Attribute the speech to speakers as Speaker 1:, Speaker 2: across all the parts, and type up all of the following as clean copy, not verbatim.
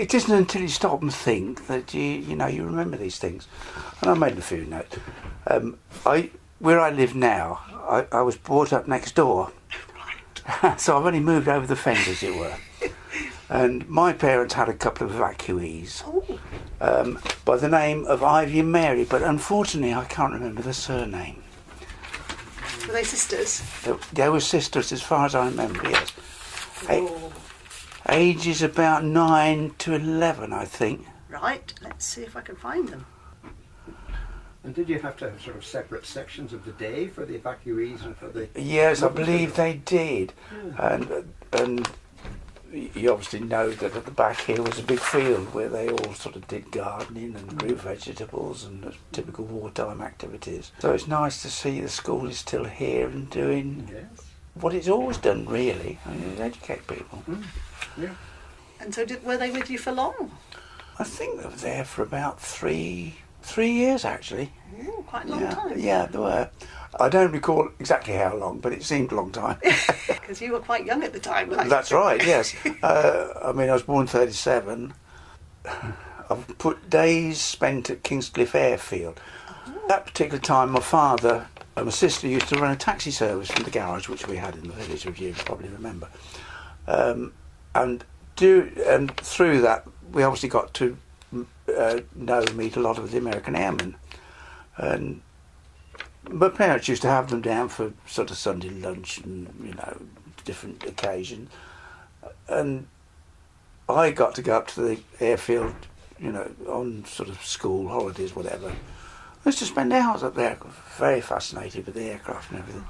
Speaker 1: it isn't until you stop and think that you remember these things. And I made a few notes. Where I live now, I was brought up next door. So I've only moved over the fence, as it were. And my parents had a couple of evacuees by the name of Ivy and Mary, but unfortunately I can't remember the surname.
Speaker 2: Were they sisters?
Speaker 1: They were sisters, as far as I remember, yes. Ages about 9 to 11, I think.
Speaker 2: Right, let's see if I can find them.
Speaker 3: And did you have to have sort of separate sections of the day for the evacuees and for the...
Speaker 1: Yes, I believe they did. Yeah. And you obviously know that at the back here was a big field where they all sort of did gardening and grew vegetables and typical wartime activities. So it's nice to see the school is still here and doing what it's always done, really. I mean, educate people.
Speaker 3: Yeah.
Speaker 2: And so were they with you for long?
Speaker 1: I think they were there for about three years, actually.
Speaker 2: Ooh, quite a long time.
Speaker 1: Yeah, they were. I don't recall exactly how long, but it seemed a long time.
Speaker 2: Because you were quite young at the time.
Speaker 1: That's right, yes. I mean, I was born in 1937. I've put days spent at Kingscliff Airfield. At that particular time, my father and my sister used to run a taxi service from the garage, which we had in the village, if you probably remember. And through that, we obviously got to know and meet a lot of the American airmen. And my parents used to have them down for sort of Sunday lunch and, different occasions. And I got to go up to the airfield, on sort of school holidays, whatever. I used to spend hours up there, very fascinated with the aircraft and everything.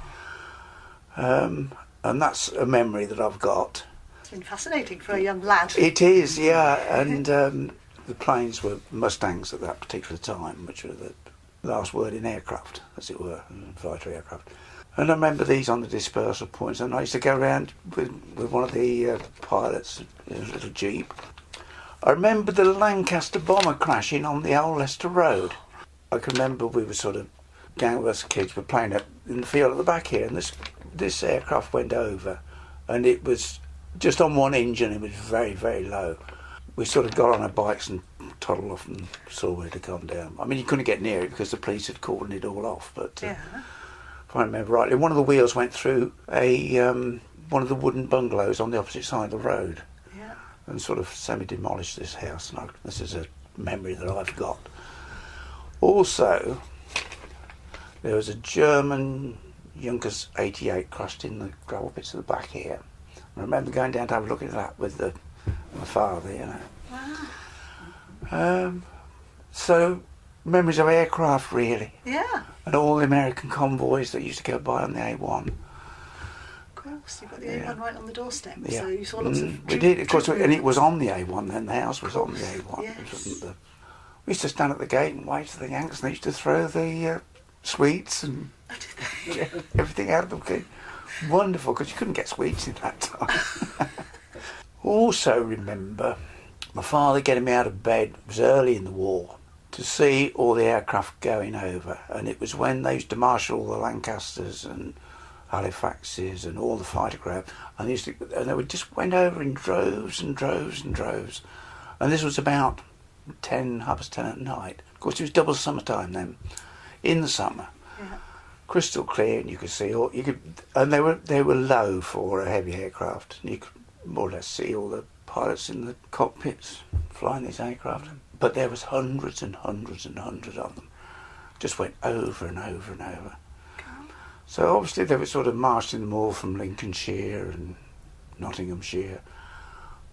Speaker 1: And that's a memory that I've got.
Speaker 2: It's been fascinating for a young lad.
Speaker 1: It is, yeah. And the planes were Mustangs at that particular time, which were the last word in aircraft, as it were, fighter aircraft. And I remember these on the dispersal points, and I used to go around with one of the pilots in a little jeep. I remember the Lancaster bomber crashing on the Old Leicester Road. I can remember we were sort of, gang of us kids were playing up in the field at the back here, and this aircraft went over, and it was just on one engine. It was very, very low. We sort of got on our bikes and toddled off and saw where it had gone down. I mean, you couldn't get near it because the police had cordoned it all off, but if I remember rightly, one of the wheels went through one of the wooden bungalows on the opposite side of the road and sort of semi-demolished this house. And this is a memory that I've got. Also, there was a German Junkers 88 crushed in the gravel pits at the back here. I remember going down to have a look at that with my father,
Speaker 2: Wow.
Speaker 1: So, memories of aircraft, really.
Speaker 2: Yeah.
Speaker 1: And all the American convoys that used to go by on the A1.
Speaker 2: Of course, you've got the A1 right on the doorstep,
Speaker 1: Yeah.
Speaker 2: so you saw lots of...
Speaker 1: We did, of course, and it was on the A1 then, the house was on the A1.
Speaker 2: Yes.
Speaker 1: It wasn't we used to stand at the gate and wait for the Yanks, and they used to throw the sweets and everything out of them. Okay. Wonderful, because you couldn't get sweets in that time. Also remember my father getting me out of bed, it was early in the war, to see all the aircraft going over. And it was when they used to marshal all the Lancasters and Halifaxes and all the fighter craft, and they would just went over in droves and droves and droves. And this was about 10 at night. Of course, it was double summertime then, in the summer.
Speaker 2: Yeah.
Speaker 1: Crystal clear, and you could see all and they were low for a heavy aircraft, and you could more or less see all the pilots in the cockpits flying these aircraft. But there was hundreds and hundreds and hundreds of them, just went over and over and over. So obviously they were sort of marshalling them all from Lincolnshire and Nottinghamshire.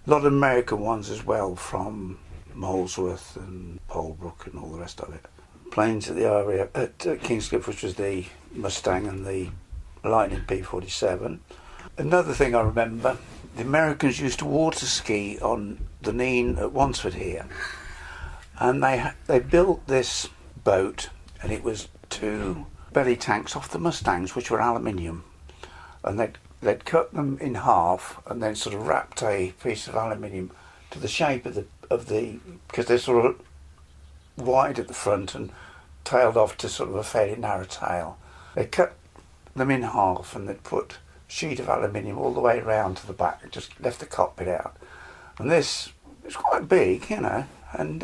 Speaker 1: A lot of American ones as well, from Molesworth and Polebrook and all the rest of it. Planes at the area at Kingscliff, which was the Mustang and the Lightning P-47. Another thing I remember, the Americans used to water ski on the Nene at Wansford here, and they built this boat, and it was 2 belly tanks off the Mustangs, which were aluminium, and they'd cut them in half and then sort of wrapped a piece of aluminium to the shape of the because they're sort of wide at the front and tailed off to sort of a fairly narrow tail. They cut them in half and they'd put a sheet of aluminium all the way around to the back and just left the cockpit out. And this, was quite big, you know, and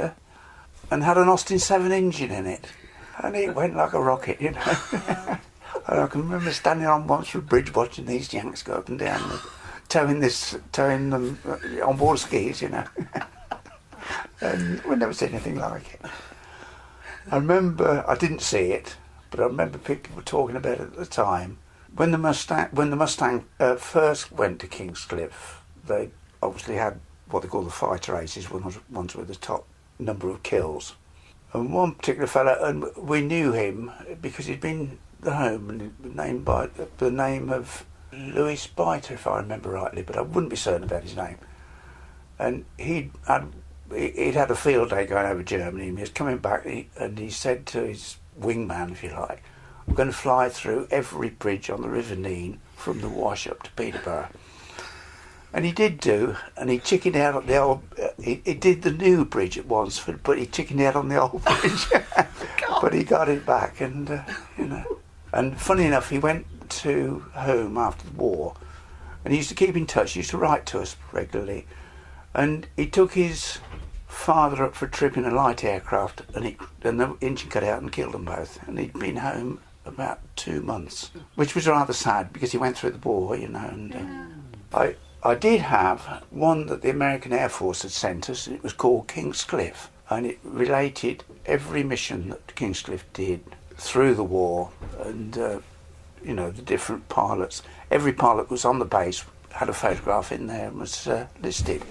Speaker 1: had an Austin 7 engine in it, and it went like a rocket, you know. And I can remember standing on Montford Bridge watching these Yanks go up and down, towing them on board skis, you know. And we'd never seen anything like it. I remember, I didn't see it, but I remember people were talking about it at the time. When the Mustang first went to Kingscliff, they obviously had what they call the fighter aces, ones with the top number of kills. And one particular fellow, and we knew him because he'd been home and named by the name of Louis Biter, if I remember rightly, but I wouldn't be certain about his name. And he'd had a field day going over Germany, and he was coming back, and he said to his wingman, if you like, "I'm going to fly through every bridge on the River Nene from the Wash up to Peterborough." And he did do, and he chickened out on the old. He did the new bridge at Wansford, but he chickened out on the old bridge. But he got it back, and you know. And funny enough, he went to home after the war, and he used to keep in touch. He used to write to us regularly, and he took his father up for a trip in a light aircraft, and the engine cut out and killed them both. And he'd been home about 2 months, which was rather sad because he went through the war, you know. And I did have one that the American Air Force had sent us, and it was called Kingscliff, and it related every mission that Kingscliff did through the war, and you know, the different pilots. Every pilot was on the base had a photograph in there and was listed.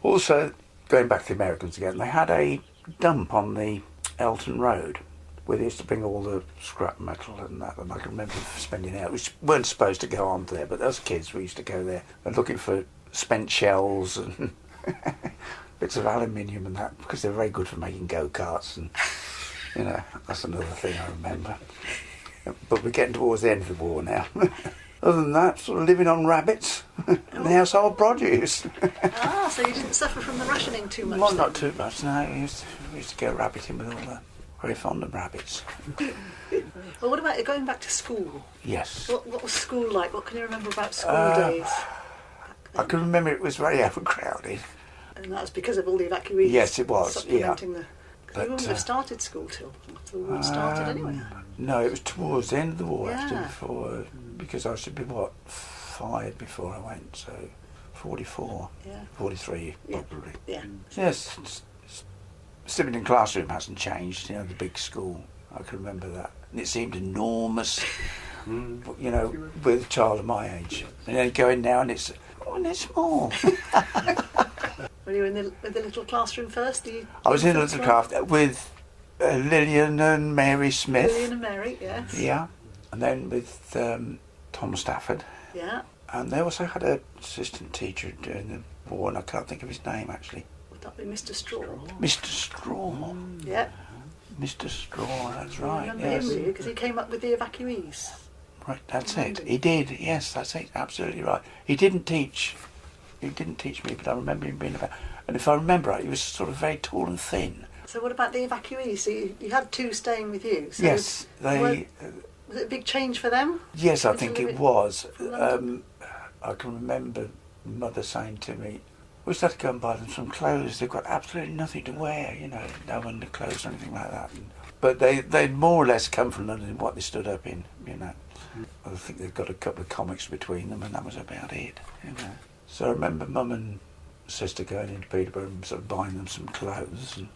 Speaker 1: Also, going back to the Americans again, they had a dump on the Elton Road where they used to bring all the scrap metal and that, and I can remember spending out, which weren't supposed to go on there, but as kids we used to go there and looking for spent shells and bits of aluminium and that, because they're very good for making go-karts, and you know, that's another thing I remember. But we're getting towards the end of the war now. Other than that, sort of living on rabbits and household produce.
Speaker 2: So you didn't suffer from the rationing too much?
Speaker 1: Well, not too much, no. We used to go rabbiting with all the... Very fond of rabbits.
Speaker 2: Well, what about going back to school?
Speaker 1: Yes.
Speaker 2: What was school like? What can you remember about school days?
Speaker 1: I can remember it was very overcrowded.
Speaker 2: And that was because of all the evacuees?
Speaker 1: Yes, it was,
Speaker 2: supplementing
Speaker 1: yeah.
Speaker 2: But you wouldn't have started school till the war started anyway.
Speaker 1: No, it was towards the end of the war,
Speaker 2: Yeah.
Speaker 1: actually, because I should be, 5 before I went, so 44, 43 probably.
Speaker 2: Yeah.
Speaker 1: Yes, sitting in classroom hasn't changed, you know, the big school, I can remember that. And it seemed enormous, you know, with a child of my age. And then going now and it's small.
Speaker 2: Were you in the little classroom first?
Speaker 1: I was in a little class with Lillian and Mary Smith.
Speaker 2: Lillian and Mary, yes.
Speaker 1: Yeah. And then with Tom Stafford.
Speaker 2: Yeah.
Speaker 1: And they also had an assistant teacher during the war, and I can't think of his name actually.
Speaker 2: Would that be Mr. Straw?
Speaker 1: Mr. Straw.
Speaker 2: Yeah.
Speaker 1: Mr. Straw, that's
Speaker 2: I
Speaker 1: right.
Speaker 2: remember him, because he came up with the evacuees.
Speaker 1: Right, that's it. He did, yes, that's it, absolutely right. He didn't teach me, but I remember him being about... And if I remember right, he was sort of very tall and thin.
Speaker 2: So what about the evacuees? So you had 2 staying with you. So
Speaker 1: Yes, they...
Speaker 2: Was it a big change for them?
Speaker 1: Yes, I think it was.
Speaker 2: London?
Speaker 1: I can remember Mother saying to me, we just had to go and buy them some clothes. They've got absolutely nothing to wear, you know, no underclothes or anything like that. But they'd more or less come from London in what they stood up in, you know. I think they've got a couple of comics between them, and that was about it, you know. So I remember Mum and Sister going into Peterborough and sort of buying them some clothes. And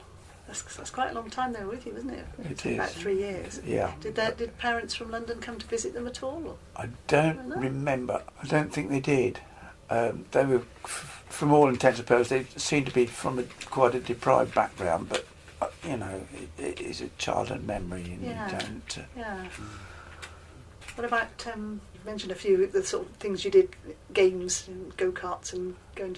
Speaker 2: That's quite a long time they were with you, wasn't it?
Speaker 1: It is.
Speaker 2: About 3 years.
Speaker 1: Yeah.
Speaker 2: Did parents from London come to visit them at all? Or?
Speaker 1: I don't remember. I don't think they did. They were, from all intents and purposes, they seemed to be from quite a deprived background, but, you know, it is a childhood memory, and you don't...
Speaker 2: Yeah. What about, you mentioned a few of the sort of things you did, games and go-karts and going to